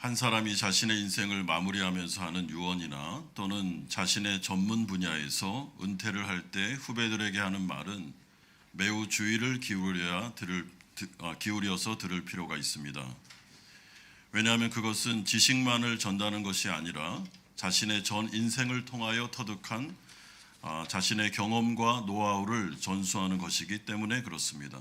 한 사람이 자신의 인생을 마무리하면서 하는 유언이나 또는 자신의 전문 분야에서 은퇴를 할 때 후배들에게 하는 말은 매우 주의를 기울여서 들을 필요가 있습니다. 왜냐하면 그것은 지식만을 전다는 것이 아니라 자신의 전 인생을 통하여 터득한 자신의 경험과 노하우를 전수하는 것이기 때문에 그렇습니다.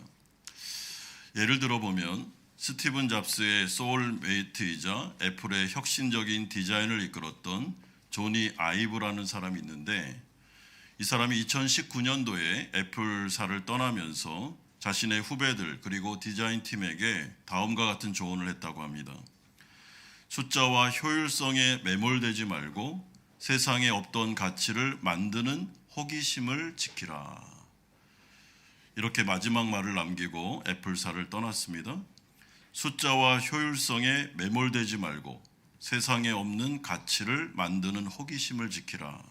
예를 들어보면 스티븐 잡스의 소울메이트이자 애플의 혁신적인 디자인을 이끌었던 조니 아이브라는 사람이 있는데, 이 사람이 2019년도에 애플사를 떠나면서 자신의 후배들 그리고 디자인팀에게 다음과 같은 조언을 했다고 합니다. 숫자와 효율성에 매몰되지 말고 세상에 없던 가치를 만드는 호기심을 지키라. 이렇게 마지막 말을 남기고 애플사를 떠났습니다. 숫자와 효율성에 매몰되지 말고 세상에 없는 가치를 만드는 호기심을 지키라.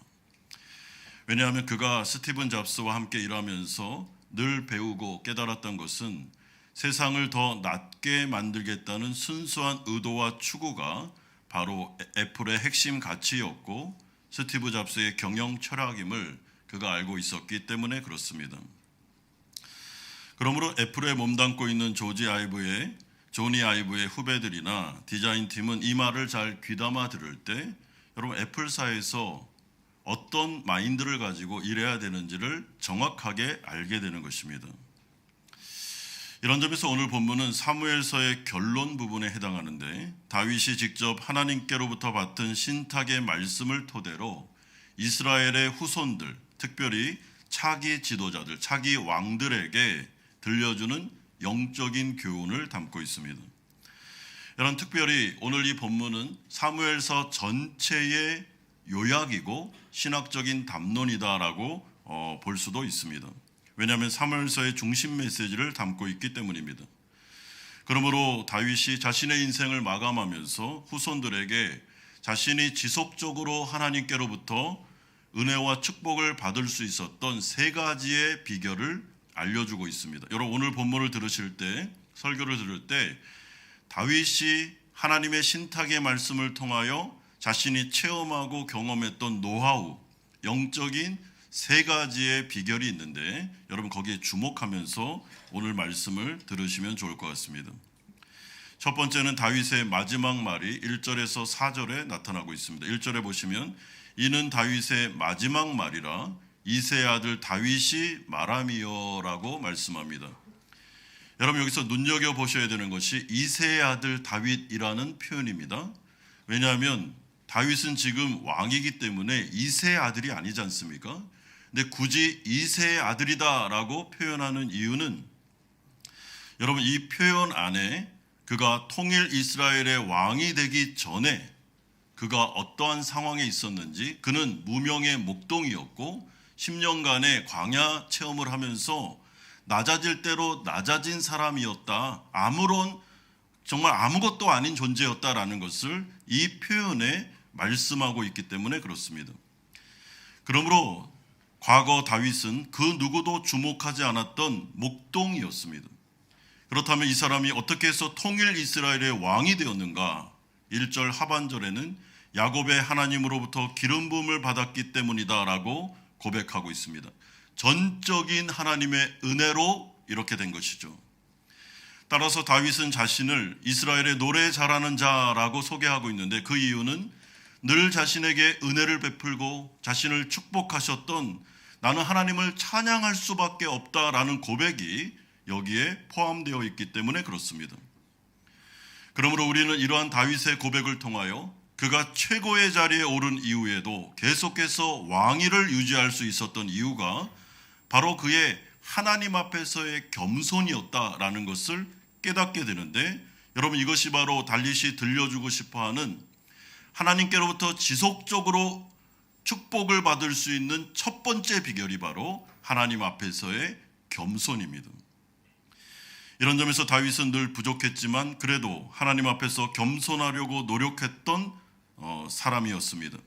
왜냐하면 그가 스티븐 잡스와 함께 일하면서 늘 배우고 깨달았던 것은 세상을 더 낫게 만들겠다는 순수한 의도와 추구가 바로 애플의 핵심 가치였고 스티브 잡스의 경영 철학임을 그가 알고 있었기 때문에 그렇습니다. 그러므로 애플에 몸담고 있는 조니 아이브의 후배들이나 디자인팀은 이 말을 잘 귀담아 들을 때 여러분 애플사에서 어떤 마인드를 가지고 일해야 되는지를 정확하게 알게 되는 것입니다. 이런 점에서 오늘 본문은 사무엘서의 결론 부분에 해당하는데, 다윗이 직접 하나님께로부터 받은 신탁의 말씀을 토대로 이스라엘의 후손들, 특별히 차기 지도자들, 차기 왕들에게 들려주는 영적인 교훈을 담고 있습니다. 여러분, 특별히 오늘 이 본문은 사무엘서 전체의 요약이고 신학적인 담론이다라고 볼 수도 있습니다. 왜냐하면 사무엘서의 중심 메시지를 담고 있기 때문입니다. 그러므로 다윗이 자신의 인생을 마감하면서 후손들에게 자신이 지속적으로 하나님께로부터 은혜와 축복을 받을 수 있었던 세 가지의 비결을 알려주고 있습니다. 여러분, 오늘 본문을 들으실 때, 설교를 들을 때 다윗이 하나님의 신탁의 말씀을 통하여 자신이 체험하고 경험했던 노하우, 영적인 세 가지의 비결이 있는데, 여러분 거기에 주목하면서 오늘 말씀을 들으시면 좋을 것 같습니다. 첫 번째는 다윗의 마지막 말이 1절에서 4절에 나타나고 있습니다. 1절에 보시면 이는 다윗의 마지막 말이라 이새의 아들 다윗이 말함이여라고 말씀합니다. 여러분, 여기서 눈여겨보셔야 되는 것이 이새의 아들 다윗이라는 표현입니다. 왜냐하면 다윗은 지금 왕이기 때문에 이새의 아들이 아니지 않습니까? 근데 굳이 이새의 아들이다라고 표현하는 이유는, 여러분 이 표현 안에 그가 통일 이스라엘의 왕이 되기 전에 그가 어떠한 상황에 있었는지, 그는 무명의 목동이었고 10년간의 광야 체험을 하면서 낮아질 대로 낮아진 사람이었다, 정말 아무것도 아닌 존재였다라는 것을 이 표현에 말씀하고 있기 때문에 그렇습니다. 그러므로 과거 다윗은 그 누구도 주목하지 않았던 목동이었습니다. 그렇다면 이 사람이 어떻게 해서 통일 이스라엘의 왕이 되었는가? 1절 하반절에는 야곱의 하나님으로부터 기름 부음을 받았기 때문이다 라고 고백하고 있습니다. 전적인 하나님의 은혜로 이렇게 된 것이죠. 따라서 다윗은 자신을 이스라엘의 노래 잘하는 자라고 소개하고 있는데, 그 이유는 늘 자신에게 은혜를 베풀고 자신을 축복하셨던 나는 하나님을 찬양할 수밖에 없다라는 고백이 여기에 포함되어 있기 때문에 그렇습니다. 그러므로 우리는 이러한 다윗의 고백을 통하여 그가 최고의 자리에 오른 이후에도 계속해서 왕위를 유지할 수 있었던 이유가 바로 그의 하나님 앞에서의 겸손이었다라는 것을 깨닫게 되는데, 여러분 이것이 바로 다윗이 들려주고 싶어하는 하나님께로부터 지속적으로 축복을 받을 수 있는 첫 번째 비결이 바로 하나님 앞에서의 겸손입니다. 이런 점에서 다윗은 늘 부족했지만 그래도 하나님 앞에서 겸손하려고 노력했던 사람이었습니다.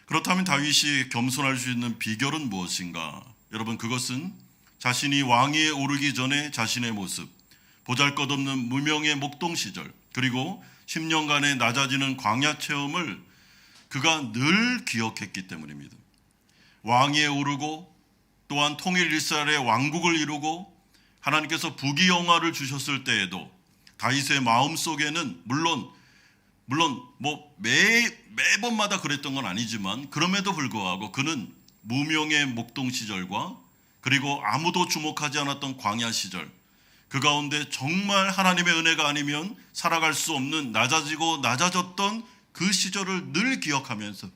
그렇다면 다윗이 겸손할 수 있는 비결은 무엇인가? 여러분, 그것은 자신이 왕위에 오르기 전에 자신의 모습, 보잘것없는 무명의 목동 시절, 그리고 10년간의 낮아지는 광야 체험을 그가 늘 기억했기 때문입니다. 왕위에 오르고 또한 통일 이스라엘의 왕국을 이루고 하나님께서 부귀영화를 주셨을 때에도 다윗의 마음속에는 물론 매번마다 그랬던 건 아니지만 그럼에도 불구하고 그는 무명의 목동 시절과 그리고 아무도 주목하지 않았던 광야 시절, 그 가운데 정말 하나님의 은혜가 아니면 살아갈 수 없는 낮아지고 낮아졌던 그 시절을 늘 기억하면서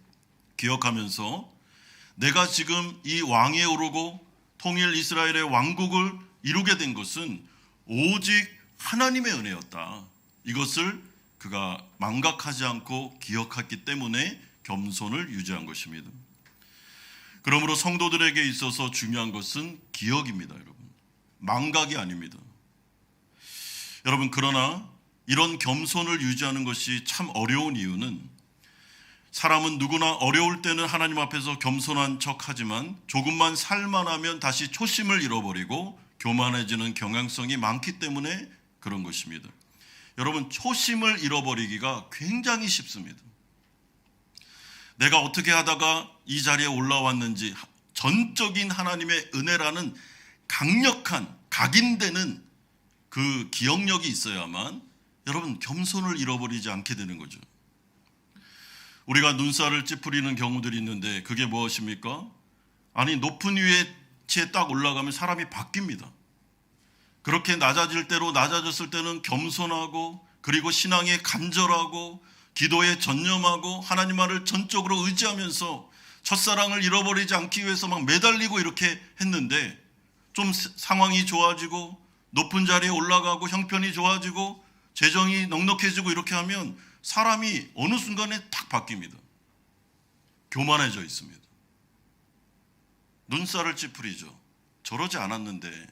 내가 지금 이 왕위에 오르고 통일 이스라엘의 왕국을 이루게 된 것은 오직 하나님의 은혜였다. 이것을 그가 망각하지 않고 기억했기 때문에 겸손을 유지한 것입니다. 그러므로 성도들에게 있어서 중요한 것은 기억입니다, 여러분. 망각이 아닙니다. 여러분, 그러나 이런 겸손을 유지하는 것이 참 어려운 이유는 사람은 누구나 어려울 때는 하나님 앞에서 겸손한 척하지만 조금만 살만하면 다시 초심을 잃어버리고 교만해지는 경향성이 많기 때문에 그런 것입니다. 여러분, 초심을 잃어버리기가 굉장히 쉽습니다. 내가 어떻게 하다가 이 자리에 올라왔는지 전적인 하나님의 은혜라는 강력한 각인되는 그 기억력이 있어야만 여러분 겸손을 잃어버리지 않게 되는 거죠. 우리가 눈살을 찌푸리는 경우들이 있는데 그게 무엇입니까? 아니, 높은 위치에 딱 올라가면 사람이 바뀝니다. 그렇게 낮아질 대로 낮아졌을 때는 겸손하고 그리고 신앙에 간절하고 기도에 전념하고 하나님 말을 전적으로 의지하면서 첫사랑을 잃어버리지 않기 위해서 막 매달리고 이렇게 했는데 좀 상황이 좋아지고 높은 자리에 올라가고 형편이 좋아지고 재정이 넉넉해지고 이렇게 하면 사람이 어느 순간에 딱 바뀝니다. 교만해져 있습니다. 눈살을 찌푸리죠. 저러지 않았는데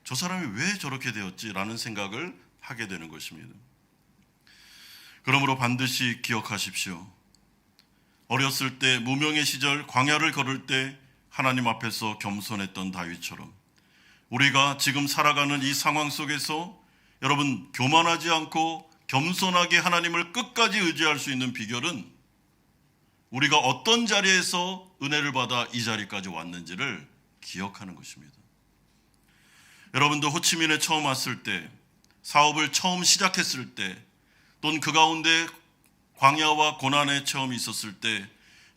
저 사람이 왜 저렇게 되었지라는 생각을 하게 되는 것입니다. 그러므로 반드시 기억하십시오. 어렸을 때 무명의 시절 광야를 걸을 때 하나님 앞에서 겸손했던 다윗처럼 우리가 지금 살아가는 이 상황 속에서 여러분 교만하지 않고 겸손하게 하나님을 끝까지 의지할 수 있는 비결은 우리가 어떤 자리에서 은혜를 받아 이 자리까지 왔는지를 기억하는 것입니다. 여러분도 호치민에 처음 왔을 때, 사업을 처음 시작했을 때, 또는 그 가운데 광야와 고난의 체험이 있었을 때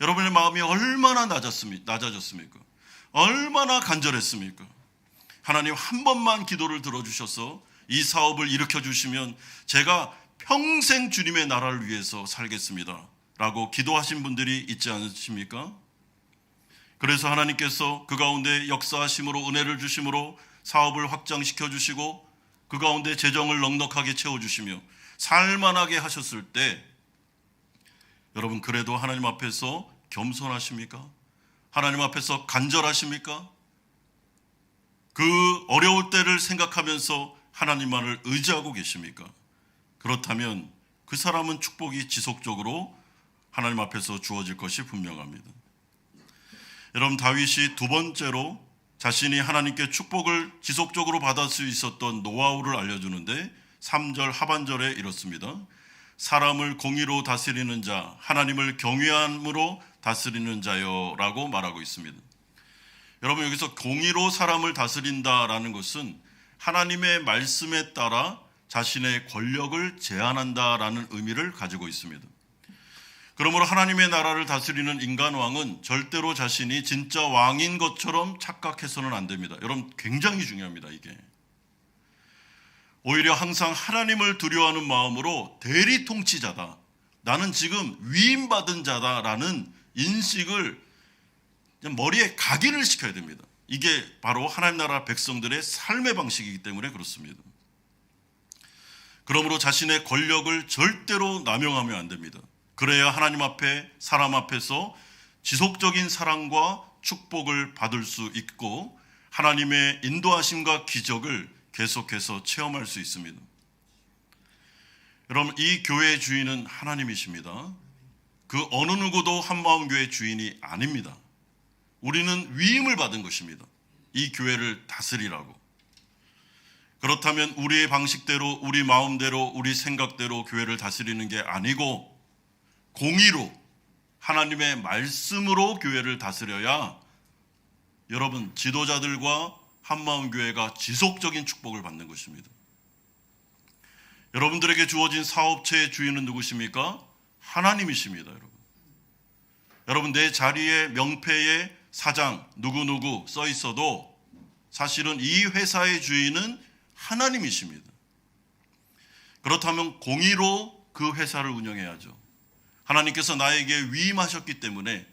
여러분의 마음이 얼마나 낮아졌습니까? 얼마나 간절했습니까? 하나님 한 번만 기도를 들어주셔서 이 사업을 일으켜주시면 제가 평생 주님의 나라를 위해서 살겠습니다 라고 기도하신 분들이 있지 않으십니까? 그래서 하나님께서 그 가운데 역사하심으로 은혜를 주심으로 사업을 확장시켜 주시고 그 가운데 재정을 넉넉하게 채워주시며 살만하게 하셨을 때 여러분 그래도 하나님 앞에서 겸손하십니까? 하나님 앞에서 간절하십니까? 그 어려울 때를 생각하면서 하나님만을 의지하고 계십니까? 그렇다면 그 사람은 축복이 지속적으로 하나님 앞에서 주어질 것이 분명합니다. 여러분 다윗이 두 번째로 자신이 하나님께 축복을 지속적으로 받을 수 있었던 노하우를 알려주는데 3절 하반절에 이렇습니다. 사람을 공의로 다스리는 자, 하나님을 경외함으로 다스리는 자요 라고 말하고 있습니다. 여러분 여기서 공의로 사람을 다스린다라는 것은 하나님의 말씀에 따라 자신의 권력을 제한한다라는 의미를 가지고 있습니다. 그러므로 하나님의 나라를 다스리는 인간왕은 절대로 자신이 진짜 왕인 것처럼 착각해서는 안 됩니다. 여러분 굉장히 중요합니다. 이게 오히려 항상 하나님을 두려워하는 마음으로 대리 통치자다, 나는 지금 위임받은 자다라는 인식을 머리에 각인을 시켜야 됩니다. 이게 바로 하나님 나라 백성들의 삶의 방식이기 때문에 그렇습니다. 그러므로 자신의 권력을 절대로 남용하면 안 됩니다. 그래야 하나님 앞에 사람 앞에서 지속적인 사랑과 축복을 받을 수 있고 하나님의 인도하심과 기적을 계속해서 체험할 수 있습니다. 여러분 이 교회의 주인은 하나님이십니다. 그 어느 누구도 한마음교회 주인이 아닙니다. 우리는 위임을 받은 것입니다. 이 교회를 다스리라고. 그렇다면 우리의 방식대로, 우리 마음대로, 우리 생각대로 교회를 다스리는 게 아니고 공의로 하나님의 말씀으로 교회를 다스려야 여러분 지도자들과 한마음교회가 지속적인 축복을 받는 것입니다. 여러분들에게 주어진 사업체의 주인은 누구십니까? 하나님이십니다. 여러분 내 자리에 명패에 사장 누구누구 써 있어도 사실은 이 회사의 주인은 하나님이십니다. 그렇다면 공의로 그 회사를 운영해야죠. 하나님께서 나에게 위임하셨기 때문에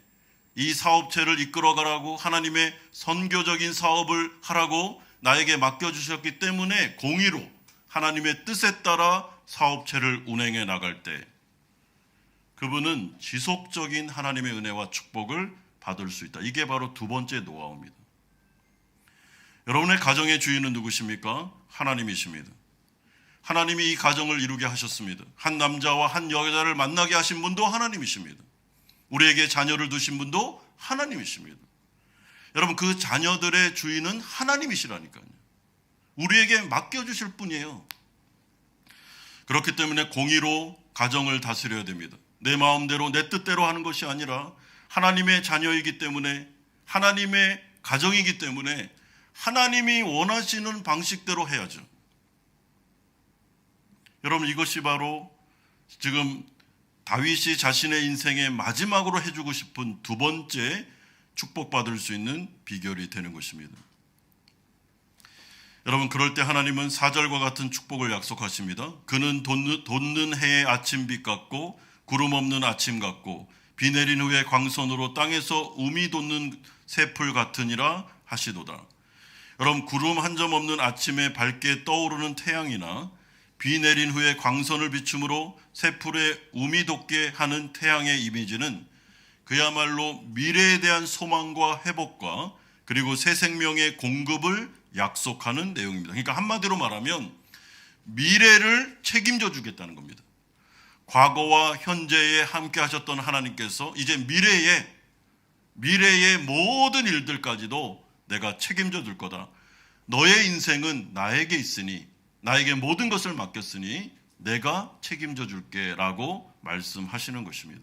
이 사업체를 이끌어가라고, 하나님의 선교적인 사업을 하라고 나에게 맡겨주셨기 때문에 공의로 하나님의 뜻에 따라 사업체를 운행해 나갈 때 그분은 지속적인 하나님의 은혜와 축복을 받을 수 있다. 이게 바로 두 번째 노하우입니다. 여러분의 가정의 주인은 누구십니까? 하나님이십니다. 하나님이 이 가정을 이루게 하셨습니다. 한 남자와 한 여자를 만나게 하신 분도 하나님이십니다. 우리에게 자녀를 두신 분도 하나님이십니다. 여러분 그 자녀들의 주인은 하나님이시라니까요. 우리에게 맡겨주실 분이에요. 그렇기 때문에 공의로 가정을 다스려야 됩니다. 내 마음대로 내 뜻대로 하는 것이 아니라 하나님의 자녀이기 때문에, 하나님의 가정이기 때문에 하나님이 원하시는 방식대로 해야죠. 여러분 이것이 바로 지금 다윗이 자신의 인생의 마지막으로 해주고 싶은 두 번째 축복받을 수 있는 비결이 되는 것입니다. 여러분 그럴 때 하나님은 4절과 같은 축복을 약속하십니다. 그는 돋는 해의 아침빛 같고 구름 없는 아침 같고 비 내린 후에 광선으로 땅에서 우미 돋는 새풀 같으니라 하시도다. 여러분 구름 한 점 없는 아침에 밝게 떠오르는 태양이나 비 내린 후에 광선을 비춤으로 새풀에 우미 돋게 하는 태양의 이미지는 그야말로 미래에 대한 소망과 회복과 그리고 새 생명의 공급을 약속하는 내용입니다. 그러니까 한마디로 말하면 미래를 책임져 주겠다는 겁니다. 과거와 현재에 함께 하셨던 하나님께서 이제 미래의 모든 일들까지도 내가 책임져 줄 거다. 너의 인생은 나에게 있으니, 나에게 모든 것을 맡겼으니 내가 책임져 줄게 라고 말씀하시는 것입니다.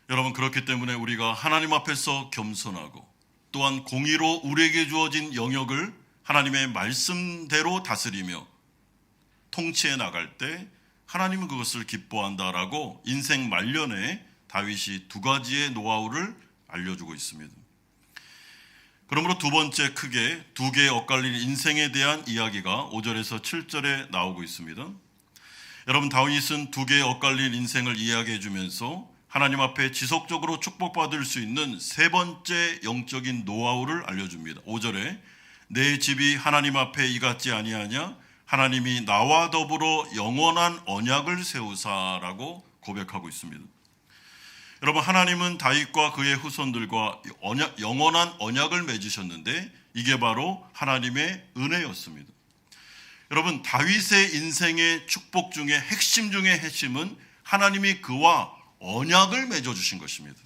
여러분 그렇기 때문에 우리가 하나님 앞에서 겸손하고 또한 공의로 우리에게 주어진 영역을 하나님의 말씀대로 다스리며 통치해 나갈 때 하나님은 그것을 기뻐한다라고 인생 말년에 다윗이 두 가지의 노하우를 알려주고 있습니다. 그러므로 두 번째 크게 두 개의 엇갈린 인생에 대한 이야기가 5절에서 7절에 나오고 있습니다. 여러분 다윗은 두 개의 엇갈린 인생을 이야기해 주면서 하나님 앞에 지속적으로 축복받을 수 있는 세 번째 영적인 노하우를 알려줍니다. 5절에 내 집이 하나님 앞에 이같지 아니하냐? 하나님이 나와 더불어 영원한 언약을 세우사라고 고백하고 있습니다. 여러분 하나님은 다윗과 그의 후손들과 영원한 언약을 맺으셨는데 이게 바로 하나님의 은혜였습니다. 여러분 다윗의 인생의 축복 중에 핵심 중의 핵심은 하나님이 그와 언약을 맺어주신 것입니다.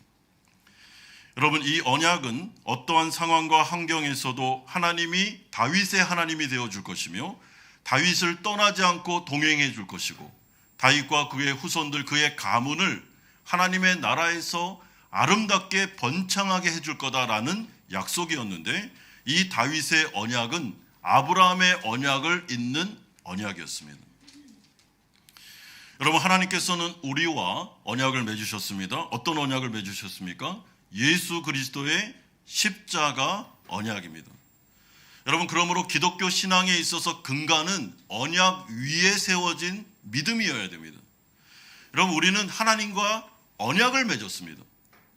여러분 이 언약은 어떠한 상황과 환경에서도 하나님이 다윗의 하나님이 되어줄 것이며 다윗을 떠나지 않고 동행해 줄 것이고 다윗과 그의 후손들 그의 가문을 하나님의 나라에서 아름답게 번창하게 해줄 거다라는 약속이었는데 이 다윗의 언약은 아브라함의 언약을 잇는 언약이었습니다. 여러분 하나님께서는 우리와 언약을 맺으셨습니다. 어떤 언약을 맺으셨습니까? 예수 그리스도의 십자가 언약입니다. 여러분 그러므로 기독교 신앙에 있어서 근간은 언약 위에 세워진 믿음이어야 됩니다. 여러분 우리는 하나님과 언약을 맺었습니다.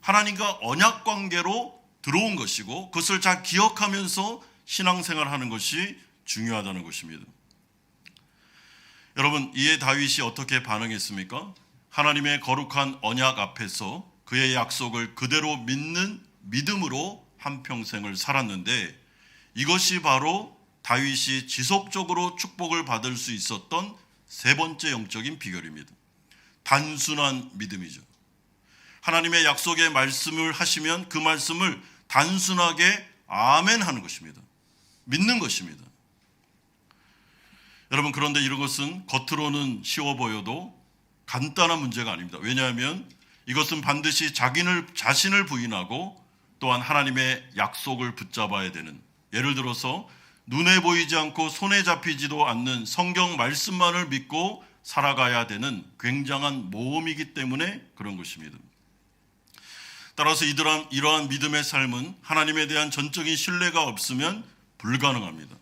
하나님과 언약 관계로 들어온 것이고 그것을 잘 기억하면서 신앙생활하는 것이 중요하다는 것입니다. 여러분 이에 다윗이 어떻게 반응했습니까? 하나님의 거룩한 언약 앞에서 그의 약속을 그대로 믿는 믿음으로 한평생을 살았는데 이것이 바로 다윗이 지속적으로 축복을 받을 수 있었던 세 번째 영적인 비결입니다. 단순한 믿음이죠. 하나님의 약속의 말씀을 하시면 그 말씀을 단순하게 아멘 하는 것입니다. 믿는 것입니다. 여러분, 그런데 이런 것은 겉으로는 쉬워 보여도 간단한 문제가 아닙니다. 왜냐하면 이것은 반드시 자신을 부인하고 또한 하나님의 약속을 붙잡아야 되는, 예를 들어서 눈에 보이지 않고 손에 잡히지도 않는 성경 말씀만을 믿고 살아가야 되는 굉장한 모험이기 때문에 그런 것입니다. 따라서 이러한 믿음의 삶은 하나님에 대한 전적인 신뢰가 없으면 불가능합니다.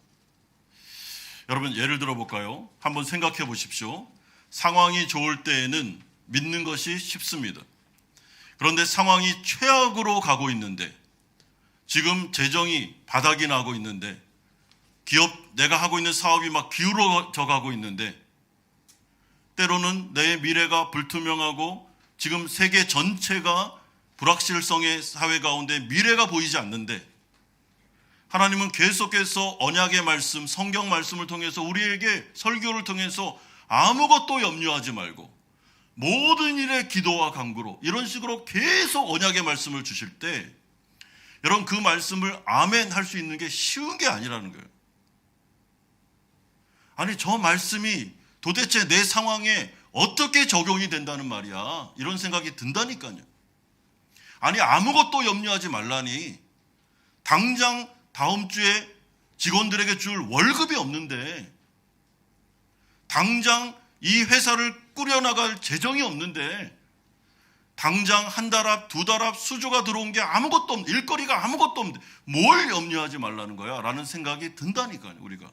여러분, 예를 들어 볼까요? 한번 생각해 보십시오. 상황이 좋을 때에는 믿는 것이 쉽습니다. 그런데 상황이 최악으로 가고 있는데, 지금 재정이 바닥이 나고 있는데, 내가 하고 있는 사업이 막 기울어져 가고 있는데, 때로는 내 미래가 불투명하고 지금 세계 전체가 불확실성의 사회 가운데 미래가 보이지 않는데, 하나님은 계속해서 언약의 말씀, 성경 말씀을 통해서 우리에게 설교를 통해서 아무것도 염려하지 말고 모든 일에 기도와 간구로, 이런 식으로 계속 언약의 말씀을 주실 때, 여러분, 그 말씀을 아멘 할 수 있는 게 쉬운 게 아니라는 거예요. 아니, 저 말씀이 도대체 내 상황에 어떻게 적용이 된다는 말이야, 이런 생각이 든다니까요. 아니, 아무것도 염려하지 말라니, 당장 다음 주에 직원들에게 줄 월급이 없는데, 당장 이 회사를 꾸려나갈 재정이 없는데, 당장 한 달 앞, 두 달 앞 수주가 들어온 게 아무것도 없는데, 일거리가 아무것도 없는데 뭘 염려하지 말라는 거야 라는 생각이 든다니까요. 우리가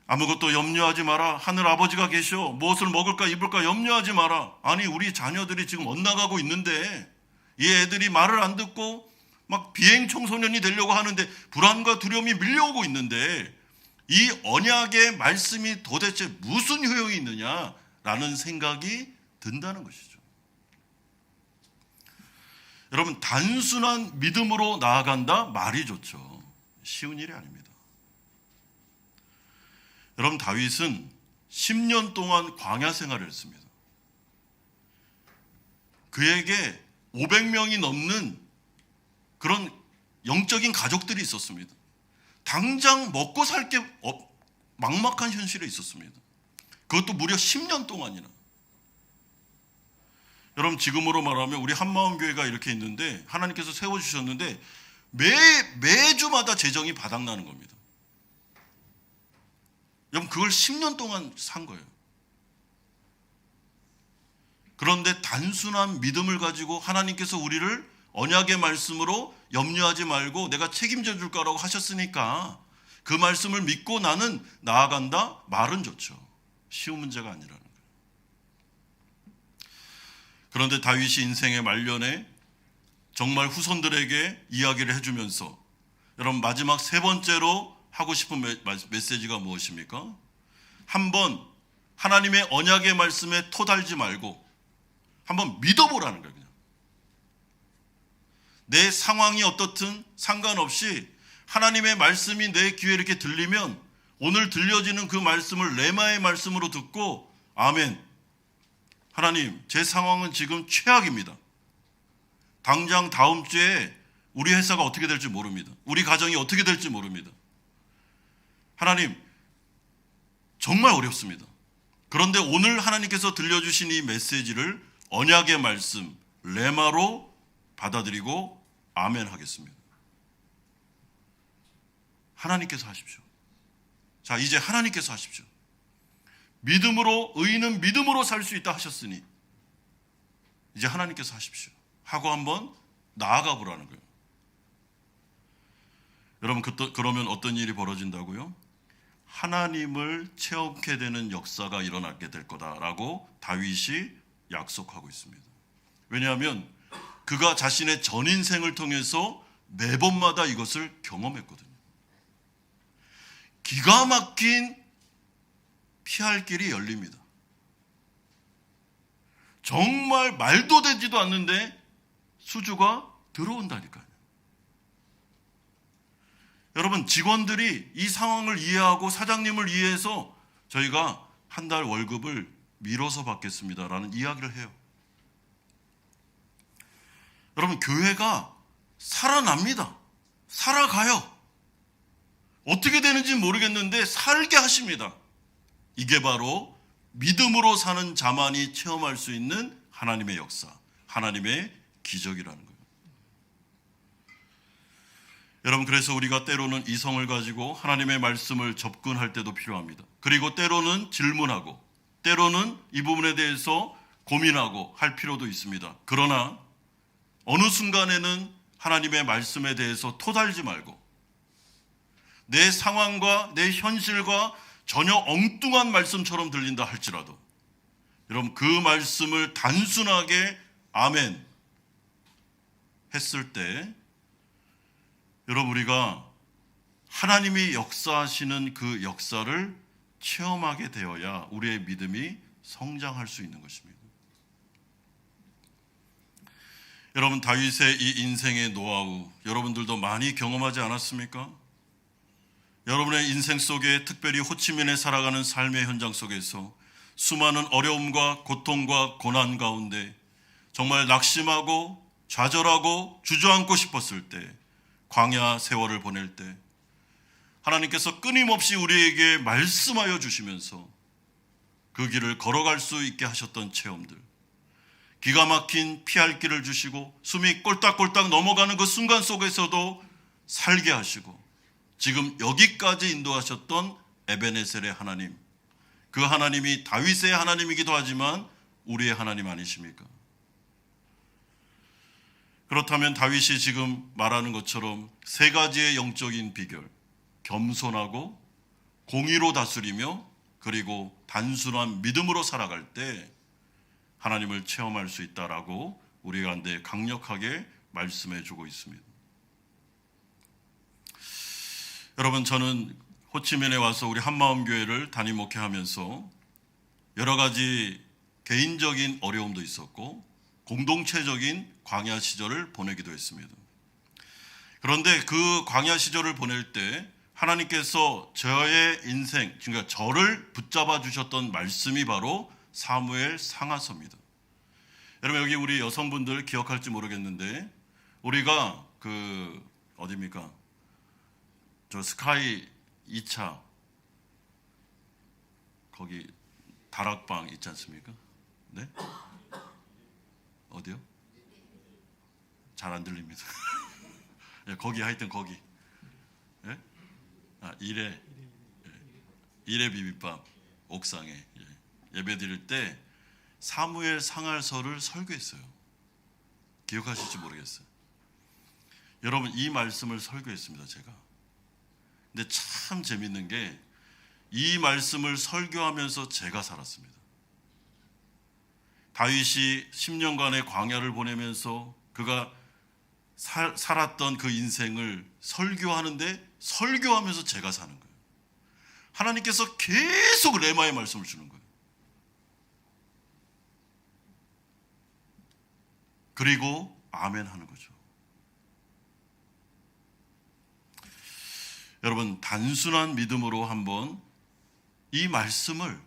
아무것도 염려하지 마라. 하늘 아버지가 계셔. 무엇을 먹을까 입을까 염려하지 마라. 아니, 우리 자녀들이 지금 엇나가고 있는데 이 애들이 말을 안 듣고 막 비행 청소년이 되려고 하는데 불안과 두려움이 밀려오고 있는데, 이 언약의 말씀이 도대체 무슨 효용이 있느냐라는 생각이 든다는 것이죠. 여러분, 단순한 믿음으로 나아간다 말이 좋죠. 쉬운 일이 아닙니다. 여러분, 다윗은 10년 동안 광야 생활을 했습니다. 그에게 500명이 넘는 그런 영적인 가족들이 있었습니다. 당장 먹고 살 게 막막한 현실에 있었습니다. 그것도 무려 10년 동안이나. 여러분, 지금으로 말하면 우리 한마음교회가 이렇게 있는데, 하나님께서 세워주셨는데 매주마다 재정이 바닥나는 겁니다. 여러분, 그걸 10년 동안 산 거예요. 그런데 단순한 믿음을 가지고 하나님께서 우리를 언약의 말씀으로 염려하지 말고 내가 책임져 줄 거라고 하셨으니까 그 말씀을 믿고 나는 나아간다 말은 좋죠. 쉬운 문제가 아니라는 거예요. 그런데 다윗이 인생의 말년에 정말 후손들에게 이야기를 해주면서, 여러분, 마지막 세 번째로 하고 싶은 메시지가 무엇입니까? 한번 하나님의 언약의 말씀에 토달지 말고 한번 믿어보라는 거예요. 그냥 내 상황이 어떻든 상관없이 하나님의 말씀이 내 귀에 이렇게 들리면 오늘 들려지는 그 말씀을 레마의 말씀으로 듣고, 아멘, 하나님, 제 상황은 지금 최악입니다. 당장 다음 주에 우리 회사가 어떻게 될지 모릅니다. 우리 가정이 어떻게 될지 모릅니다. 하나님, 정말 어렵습니다. 그런데 오늘 하나님께서 들려주신 이 메시지를 언약의 말씀, 레마로 받아들이고 아멘 하겠습니다. 하나님께서 하십시오. 자, 이제 하나님께서 하십시오. 믿음으로, 의인은 믿음으로 살 수 있다 하셨으니 이제 하나님께서 하십시오 하고 한번 나아가 보라는 거예요. 여러분, 그러면 어떤 일이 벌어진다고요? 하나님을 체험하게 되는 역사가 일어나게 될 거다라고 다윗이 약속하고 있습니다. 왜냐하면 그가 자신의 전 인생을 통해서 매번마다 이것을 경험했거든요. 기가 막힌 피할 길이 열립니다. 정말 말도 되지도 않는데 수주가 들어온다니까요. 여러분, 직원들이 이 상황을 이해하고 사장님을 이해해서 저희가 한 달 월급을 미뤄서 받겠습니다라는 이야기를 해요. 여러분, 교회가 살아납니다. 살아가요. 어떻게 되는지 모르겠는데 살게 하십니다. 이게 바로 믿음으로 사는 자만이 체험할 수 있는 하나님의 역사, 하나님의 기적이라는 거예요. 여러분, 그래서 우리가 때로는 이성을 가지고 하나님의 말씀을 접근할 때도 필요합니다. 그리고 때로는 질문하고, 때로는 이 부분에 대해서 고민하고 할 필요도 있습니다. 그러나 어느 순간에는 하나님의 말씀에 대해서 토달지 말고, 내 상황과 내 현실과 전혀 엉뚱한 말씀처럼 들린다 할지라도 여러분, 그 말씀을 단순하게 아멘 했을 때 여러분, 우리가 하나님이 역사하시는 그 역사를 체험하게 되어야 우리의 믿음이 성장할 수 있는 것입니다. 여러분, 다윗의 이 인생의 노하우 여러분들도 많이 경험하지 않았습니까? 여러분의 인생 속에, 특별히 호치민에 살아가는 삶의 현장 속에서 수많은 어려움과 고통과 고난 가운데 정말 낙심하고 좌절하고 주저앉고 싶었을 때, 광야 세월을 보낼 때 하나님께서 끊임없이 우리에게 말씀하여 주시면서 그 길을 걸어갈 수 있게 하셨던 체험들, 기가 막힌 피할 길을 주시고 숨이 꼴딱꼴딱 넘어가는 그 순간 속에서도 살게 하시고 지금 여기까지 인도하셨던 에베네셀의 하나님, 그 하나님이 다윗의 하나님이기도 하지만 우리의 하나님 아니십니까? 그렇다면 다윗이 지금 말하는 것처럼 세 가지의 영적인 비결, 겸손하고 공의로 다스리며 그리고 단순한 믿음으로 살아갈 때 하나님을 체험할 수 있다라고 우리 가운데 강력하게 말씀해 주고 있습니다. 여러분, 저는 호치민에 와서 우리 한마음교회를 담임 목회하면서 여러 가지 개인적인 어려움도 있었고 공동체적인 광야 시절을 보내기도 했습니다. 그런데 그 광야 시절을 보낼 때 하나님께서 저의 인생, 그러니까 저를 붙잡아 주셨던 말씀이 바로 사무엘 상하서입니다. 여러분, 여기 우리 여성분들 기억할지 모르겠는데 우리가 어디입니까? 저 스카이 2차 거기 다락방 있지 않습니까? 네? 어디요? 잘 안 들립니다. 거기 하여튼 거기. 예? 일회 비빔밥 옥상에 예배 드릴 때 사무엘 상하서를 설교했어요. 기억하실지 모르겠어요. 여러분, 이 말씀을 설교했습니다, 제가. 근데 참 재밌는 게 이 말씀을 설교하면서 제가 살았습니다. 다윗이 10년간의 광야를 보내면서 그가 살았던 그 인생을 설교하는데 설교하면서 제가 사는 거예요. 하나님께서 계속 레마의 말씀을 주는 거예요. 그리고 아멘 하는 거죠. 여러분, 단순한 믿음으로 한번 이 말씀을,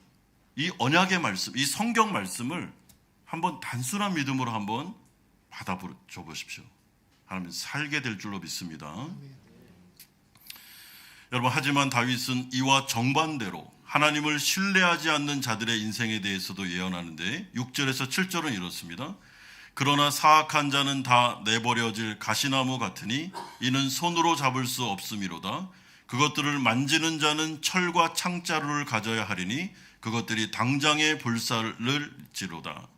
이 언약의 말씀, 이 성경 말씀을 한번 단순한 믿음으로 한번 받아줘 보십시오. 하나님 살게 될 줄로 믿습니다. 여러분, 하지만 다윗은 이와 정반대로 하나님을 신뢰하지 않는 자들의 인생에 대해서도 예언하는데 6절에서 7절은 이렇습니다. 그러나 사악한 자는 다 내버려질 가시나무 같으니 이는 손으로 잡을 수 없음이로다. 그것들을 만지는 자는 철과 창자루를 가져야 하리니 그것들이 당장에 불살을지로다.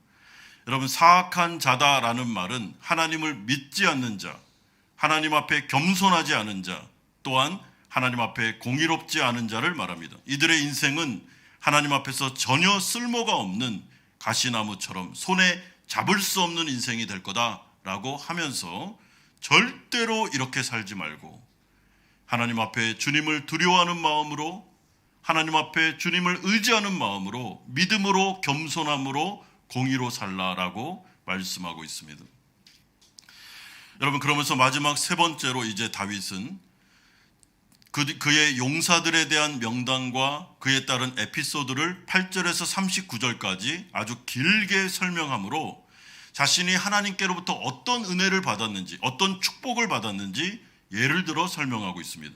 여러분, 사악한 자다라는 말은 하나님을 믿지 않는 자, 하나님 앞에 겸손하지 않은 자, 또한 하나님 앞에 공의롭지 않은 자를 말합니다. 이들의 인생은 하나님 앞에서 전혀 쓸모가 없는 가시나무처럼 손에 잡을 수 없는 인생이 될 거다라고 하면서 절대로 이렇게 살지 말고 하나님 앞에 주님을 두려워하는 마음으로, 하나님 앞에 주님을 의지하는 마음으로, 믿음으로, 겸손함으로, 공의로 살라라고 말씀하고 있습니다. 여러분, 그러면서 마지막 세 번째로 이제 다윗은 그의 용사들에 대한 명단과 그에 따른 에피소드를 8절에서 39절까지 아주 길게 설명하므로 자신이 하나님께로부터 어떤 은혜를 받았는지, 어떤 축복을 받았는지 예를 들어 설명하고 있습니다.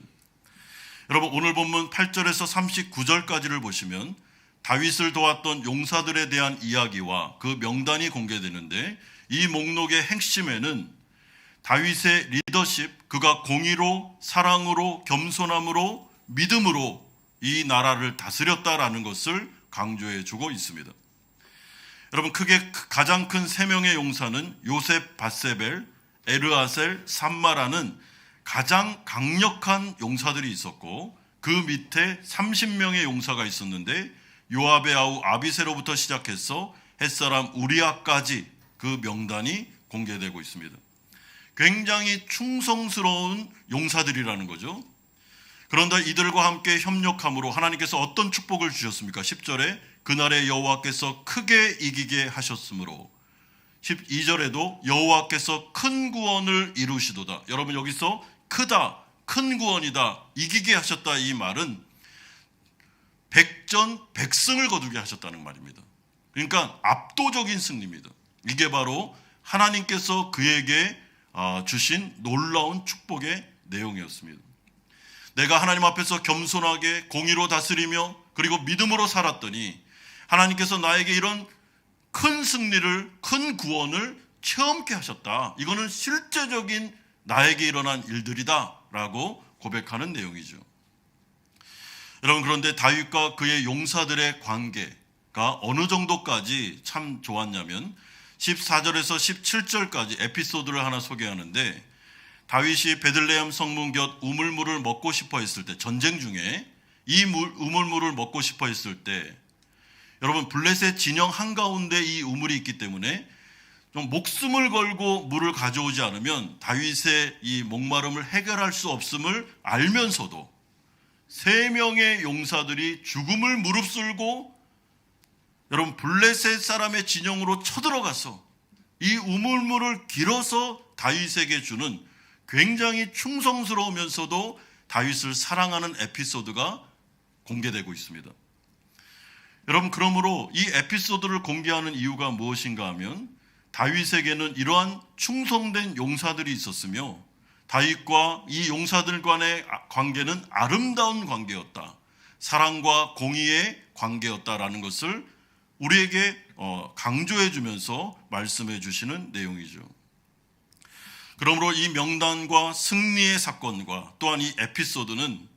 여러분, 오늘 본문 8절에서 39절까지를 보시면 다윗을 도왔던 용사들에 대한 이야기와 그 명단이 공개되는데, 이 목록의 핵심에는 다윗의 리더십, 그가 공의로, 사랑으로, 겸손함으로, 믿음으로 이 나라를 다스렸다라는 것을 강조해 주고 있습니다. 여러분, 크게 가장 큰 3명의 용사는 요셉, 바세벨, 에르아셀, 삼마라는 가장 강력한 용사들이 있었고, 그 밑에 30명의 용사가 있었는데 요압의 아우 아비새로부터 시작해서 햇사람 우리아까지 그 명단이 공개되고 있습니다. 굉장히 충성스러운 용사들이라는 거죠. 그런데 이들과 함께 협력함으로 하나님께서 어떤 축복을 주셨습니까? 10절에 그날에 여호와께서 크게 이기게 하셨으므로, 12절에도 여호와께서 큰 구원을 이루시도다. 여러분, 여기서 크다, 큰 구원이다, 이기게 하셨다, 이 말은 백전백승을 거두게 하셨다는 말입니다. 그러니까 압도적인 승리입니다. 이게 바로 하나님께서 그에게 주신 놀라운 축복의 내용이었습니다. 내가 하나님 앞에서 겸손하게 공의로 다스리며 그리고 믿음으로 살았더니 하나님께서 나에게 이런 큰 승리를, 큰 구원을 체험케 하셨다. 이거는 실제적인 나에게 일어난 일들이다 라고 고백하는 내용이죠. 여러분, 그런데 다윗과 그의 용사들의 관계가 어느 정도까지 참 좋았냐면 14절에서 17절까지 에피소드를 하나 소개하는데, 다윗이 베들레헴 성문 곁 우물물을 먹고 싶어 했을 때, 전쟁 중에 이 우물물을 먹고 싶어 했을 때, 여러분, 블레셋 진영 한가운데 이 우물이 있기 때문에 좀 목숨을 걸고 물을 가져오지 않으면 다윗의 이 목마름을 해결할 수 없음을 알면서도 3명의 용사들이 죽음을 무릅쓰고 여러분, 블레셋 사람의 진영으로 쳐들어가서 이 우물물을 길어서 다윗에게 주는 굉장히 충성스러우면서도 다윗을 사랑하는 에피소드가 공개되고 있습니다. 여러분, 그러므로 이 에피소드를 공개하는 이유가 무엇인가 하면 다윗에게는 이러한 충성된 용사들이 있었으며 다윗과 이 용사들 간의 관계는 아름다운 관계였다, 사랑과 공의의 관계였다라는 것을 우리에게 강조해 주면서 말씀해 주시는 내용이죠. 그러므로 이 명단과 승리의 사건과 또한 이 에피소드는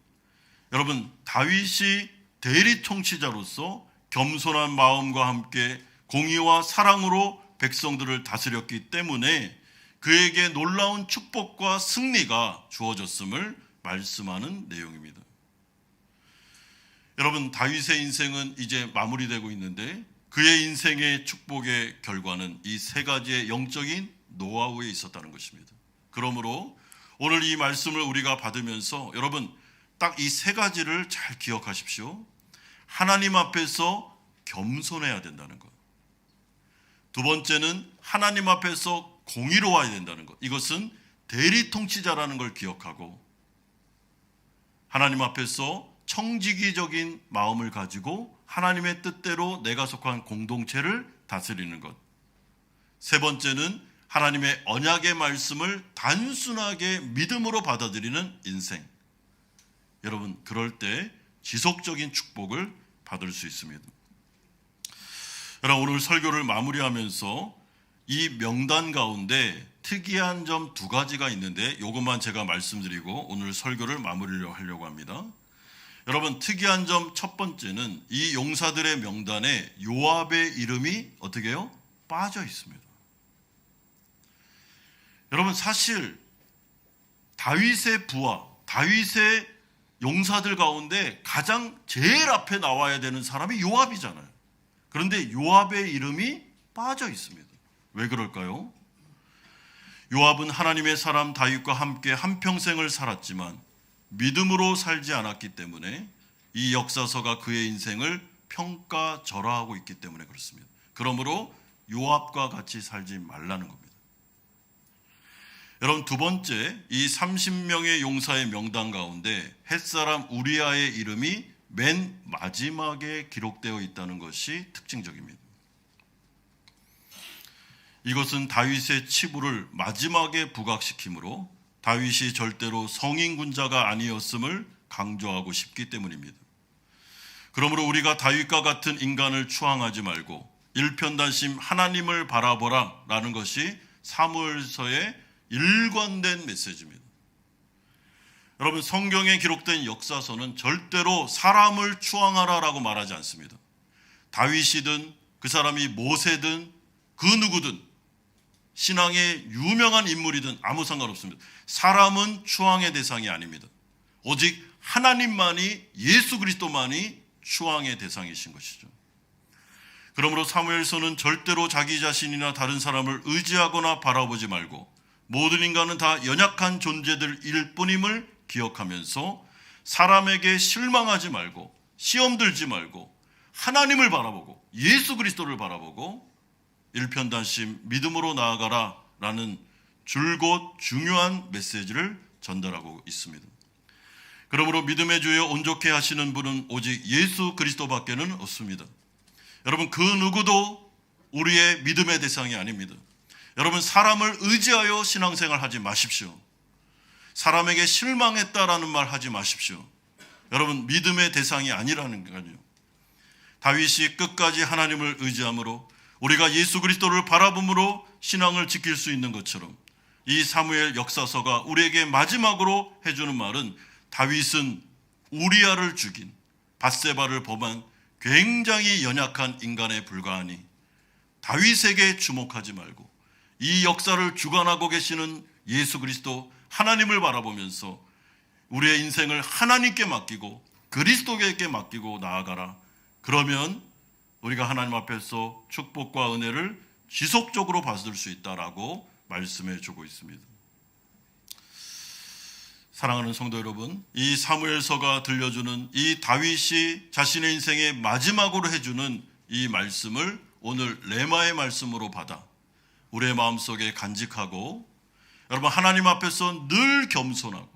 여러분, 다윗이 대리 통치자로서 겸손한 마음과 함께 공의와 사랑으로 백성들을 다스렸기 때문에 그에게 놀라운 축복과 승리가 주어졌음을 말씀하는 내용입니다. 여러분, 다윗의 인생은 이제 마무리되고 있는데 그의 인생의 축복의 결과는 이 3가지의 영적인 노하우에 있었다는 것입니다. 그러므로 오늘 이 말씀을 우리가 받으면서 여러분, 딱 이 3가지를 잘 기억하십시오. 하나님 앞에서 겸손해야 된다는 것. 두 번째는 하나님 앞에서 공의로워야 된다는 것. 이것은 대리 통치자라는 걸 기억하고, 하나님 앞에서 청지기적인 마음을 가지고 하나님의 뜻대로 내가 속한 공동체를 다스리는 것. 세 번째는 하나님의 언약의 말씀을 단순하게 믿음으로 받아들이는 인생. 여러분, 그럴 때 지속적인 축복을 받을 수 있습니다. 여러분, 오늘 설교를 마무리하면서 이 명단 가운데 특이한 점 2가지가 있는데 이것만 제가 말씀드리고 오늘 설교를 마무리를 하려고 합니다. 여러분, 특이한 점 첫 번째는 이 용사들의 명단에 요압의 이름이 어떻게 해요? 빠져 있습니다. 여러분, 사실 다윗의 부하, 다윗의 용사들 가운데 가장 제일 앞에 나와야 되는 사람이 요압이잖아요. 그런데 요압의 이름이 빠져 있습니다. 왜 그럴까요? 요압은 하나님의 사람 다윗과 함께 한평생을 살았지만 믿음으로 살지 않았기 때문에 이 역사서가 그의 인생을 평가절하하고 있기 때문에 그렇습니다. 그러므로 요압과 같이 살지 말라는 겁니다. 여러분, 두 번째, 이 30명의 용사의 명단 가운데 햇사람 우리아의 이름이 맨 마지막에 기록되어 있다는 것이 특징적입니다. 이것은 다윗의 치부를 마지막에 부각시키므로 다윗이 절대로 성인군자가 아니었음을 강조하고 싶기 때문입니다. 그러므로 우리가 다윗과 같은 인간을 추앙하지 말고 일편단심 하나님을 바라보라 라는 것이 사무엘서의 일관된 메시지입니다. 여러분, 성경에 기록된 역사서는 절대로 사람을 추앙하라라고 말하지 않습니다. 다윗이든 그 사람이 모세든 그 누구든 신앙의 유명한 인물이든 아무 상관없습니다. 사람은 추앙의 대상이 아닙니다. 오직 하나님만이, 예수 그리스도만이 추앙의 대상이신 것이죠. 그러므로 사무엘서는 절대로 자기 자신이나 다른 사람을 의지하거나 바라보지 말고 모든 인간은 다 연약한 존재들일 뿐임을 기억하면서 사람에게 실망하지 말고 시험 들지 말고 하나님을 바라보고 예수 그리스도를 바라보고 일편단심 믿음으로 나아가라 라는 줄곧 중요한 메시지를 전달하고 있습니다. 그러므로 믿음의 주여 온전케 하시는 분은 오직 예수 그리스도밖에는 없습니다. 여러분, 그 누구도 우리의 믿음의 대상이 아닙니다. 여러분, 사람을 의지하여 신앙생활 하지 마십시오. 사람에게 실망했다라는 말 하지 마십시오. 여러분, 믿음의 대상이 아니라는 거죠. 다윗이 끝까지 하나님을 의지함으로 우리가 예수 그리스도를 바라봄으로 신앙을 지킬 수 있는 것처럼 이 사무엘 역사서가 우리에게 마지막으로 해주는 말은 다윗은 우리아를 죽인 밧세바를 범한 굉장히 연약한 인간에 불과하니 다윗에게 주목하지 말고 이 역사를 주관하고 계시는 예수 그리스도 하나님을 바라보면서 우리의 인생을 하나님께 맡기고 그리스도에게 맡기고 나아가라. 그러면 우리가 하나님 앞에서 축복과 은혜를 지속적으로 받을 수 있다라고 말씀해 주고 있습니다. 사랑하는 성도 여러분, 이 사무엘서가 들려주는 이 다윗이 자신의 인생의 마지막으로 해주는 이 말씀을 오늘 레마의 말씀으로 받아 우리의 마음속에 간직하고 여러분, 하나님 앞에서 늘 겸손하고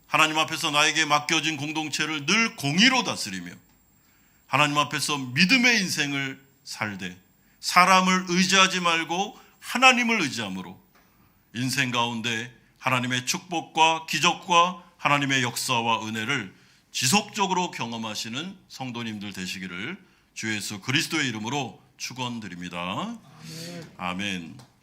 하나님 앞에서 나에게 맡겨진 공동체를 늘 공의로 다스리며 하나님 앞에서 믿음의 인생을 살되 사람을 의지하지 말고 하나님을 의지함으로 인생 가운데 하나님의 축복과 기적과 하나님의 역사와 은혜를 지속적으로 경험하시는 성도님들 되시기를 주 예수 그리스도의 이름으로 축원드립니다. 아멘.